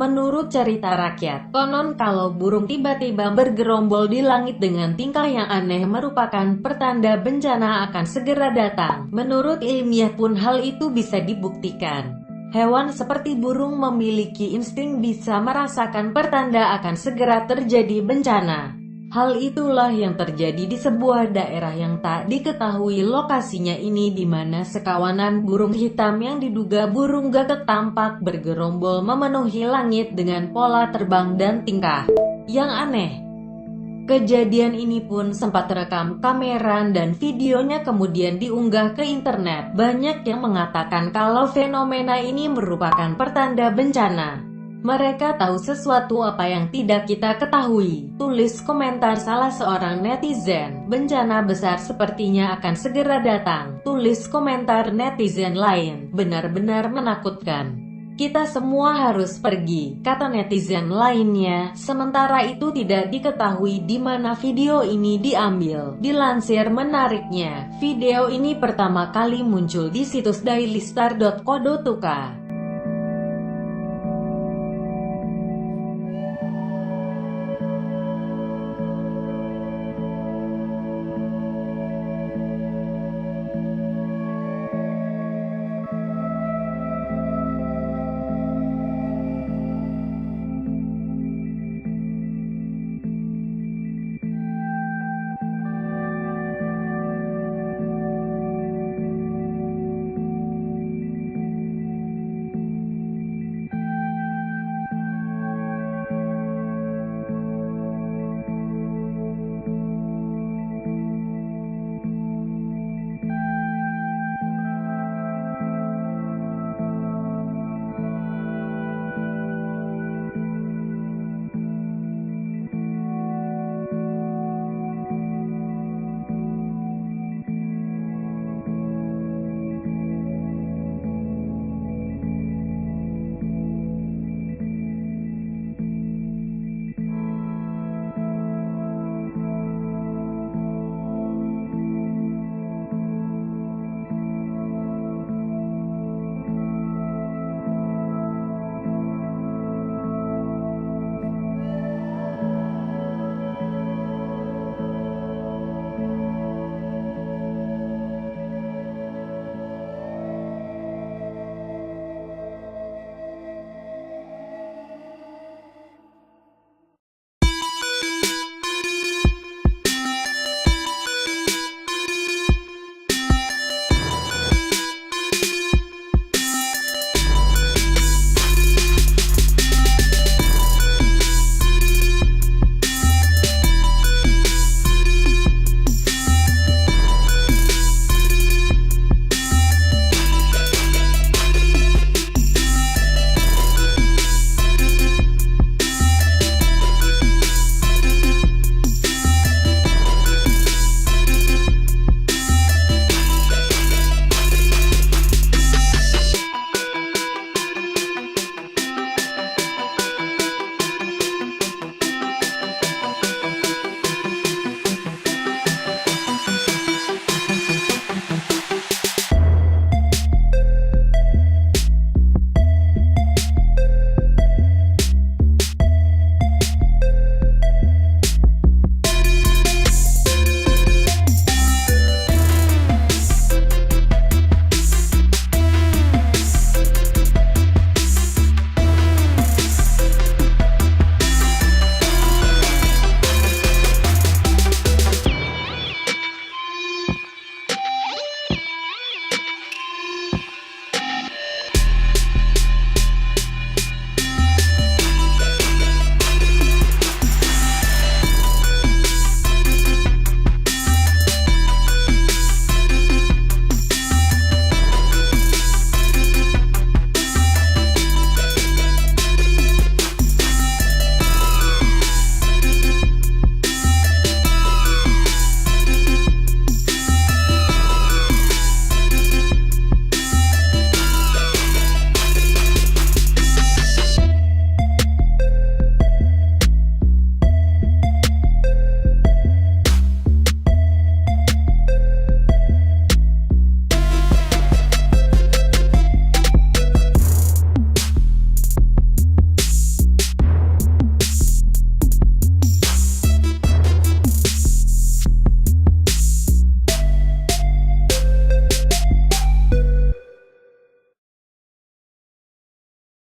Menurut cerita rakyat, konon kalau burung tiba-tiba bergerombol di langit dengan tingkah yang aneh merupakan pertanda bencana akan segera datang. Menurut ilmiah pun hal itu bisa dibuktikan. Hewan seperti burung memiliki insting bisa merasakan pertanda akan segera terjadi bencana. Hal itulah yang terjadi di sebuah daerah yang tak diketahui lokasinya ini, di mana sekawanan burung hitam yang diduga burung gagak tampak bergerombol memenuhi langit dengan pola terbang dan tingkah yang aneh. Kejadian ini pun sempat terekam kamera dan videonya kemudian diunggah ke internet. Banyak yang mengatakan kalau fenomena ini merupakan pertanda bencana. Mereka tahu sesuatu apa yang tidak kita ketahui, tulis komentar salah seorang netizen. Bencana besar sepertinya akan segera datang, tulis komentar netizen lain. Benar-benar menakutkan. Kita semua harus pergi, kata netizen lainnya. Sementara itu tidak diketahui di mana video ini diambil. Dilansir menariknya, video ini pertama kali muncul di situs dailystar.co.uk.